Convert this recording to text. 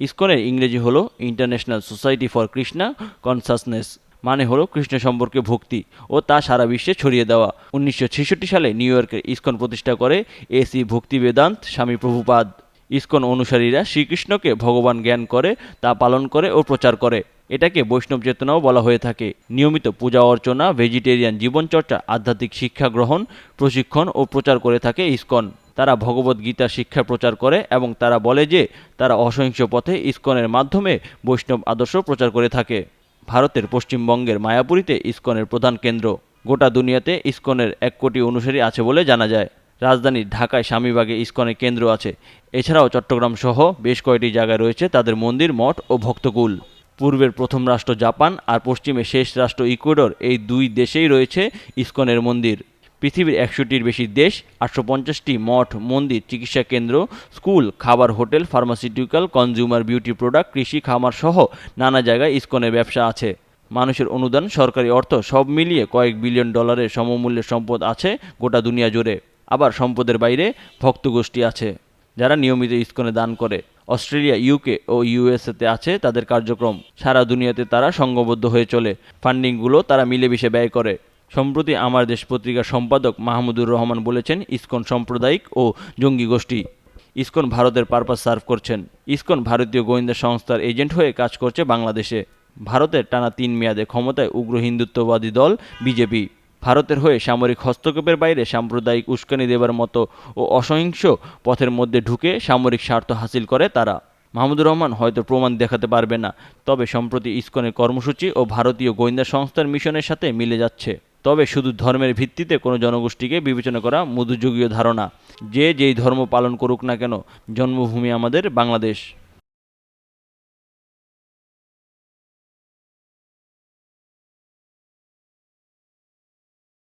ইসকনের ইংরেজি হলো international society for Krishna consciousness, মানে হলো কৃষ্ণ সম্পর্কে ভক্তি ও তা সারা বিশ্বে ছড়িয়ে দেওয়া। 1966 সালে নিউ ইয়র্কের ইসকন প্রতিষ্ঠা করে এসি ভক্তিবেদান্ত স্বামী প্রভুপাদ। ইসকন অনুসারীরা শ্রীকৃষ্ণকে ভগবান জ্ঞান করে তা পালন করে ও প্রচার করে। এটাকে বৈষ্ণব চেতনাও বলা হয়ে থাকে। নিয়মিত পূজা অর্চনা, ভেজিটেরিয়ান জীবনচর্চা, আধ্যাত্মিক শিক্ষা গ্রহণ, প্রশিক্ষণ ও প্রচার করে থাকে ইসকন। তারা ভগবদ গীতা শিক্ষা প্রচার করে এবং তারা বলে যে তারা অসহিংস পথে ইসকনের মাধ্যমে বৈষ্ণব আদর্শ প্রচার করে থাকে। ভারতের পশ্চিমবঙ্গের মায়াপুরীতে ইসকনের প্রধান কেন্দ্র। গোটা দুনিয়াতে ইসকনের 1 কোটি অনুসারী আছে বলে জানা যায়। রাজধানী ঢাকায় স্বামীবাগে ইসকনের কেন্দ্র আছে। এছাড়াও চট্টগ্রাম সহ বেশ কয়েকটি জায়গায় রয়েছে তাদের মন্দির, মঠ ও ভক্তকুল। পূর্বের প্রথম রাষ্ট্র জাপান আর পশ্চিমে শেষ রাষ্ট্র ইকুয়েডর, এই দুই দেশেই রয়েছে ইসকনের মন্দির। পৃথিবীর 100টির বেশি দেশ, 850টি মঠ, মন্দির, চিকিৎসা কেন্দ্র, স্কুল, খাবার, hotel, pharmaceutical, consumer beauty product, কৃষি, খামার সহ নানা জায়গায় ইসকনের ব্যবসা আছে। মানুষের অনুদান, সরকারি অর্থ সব মিলিয়ে কয়েক বিলিয়ন ডলারের সমমূল্যের সম্পদ আছে গোটা দুনিয়া জুড়ে। আবার সম্পদের বাইরে ভক্তগোষ্ঠী আছে যারা নিয়মিত ইসকনে দান করে। অস্ট্রেলিয়া, ইউকে ও ইউএসএতে আছে তাদের কার্যক্রম। সারা দুনিয়াতে তারা সংঘবদ্ধ হয়ে চলে। ফান্ডিংগুলো তারা মিলেমিশে ব্যয় করে। সম্প্রতি আমার দেশ পত্রিকার সম্পাদক মাহমুদুর রহমান বলেছেন, ইসকন সাম্প্রদায়িক ও জঙ্গি গোষ্ঠী। ইসকন ভারতের পারপাস সার্ভ করছেন। ইসকন ভারতীয় গোয়েন্দা সংস্থার এজেন্ট হয়ে কাজ করছে বাংলাদেশে। ভারতের টানা 3 মেয়াদে ক্ষমতায় উগ্র হিন্দুত্ববাদী দল বিজেপি। ভারতের হয়ে সামরিক হস্তক্ষেপের বাইরে সাম্প্রদায়িক উস্কানি দেবার মতো ও অসহিংস পথের মধ্যে ঢুকে সামরিক স্বার্থ হাসিল করে তারা। মাহমুদুর রহমান হয়তো প্রমাণ দেখাতে পারবে না, তবে সম্প্রতি ইসকনের কর্মসূচি ও ভারতীয় গোয়েন্দা সংস্থার মিশনের সাথে মিলে যাচ্ছে। তবে শুধু ধর্মের ভিত্তিতে কোনো জনগোষ্ঠীকে বিবেচনা করা মধ্যযুগীয় ধারণা। যে যেই ধর্ম পালন করুক না কেন, জন্মভূমি আমাদের বাংলাদেশ।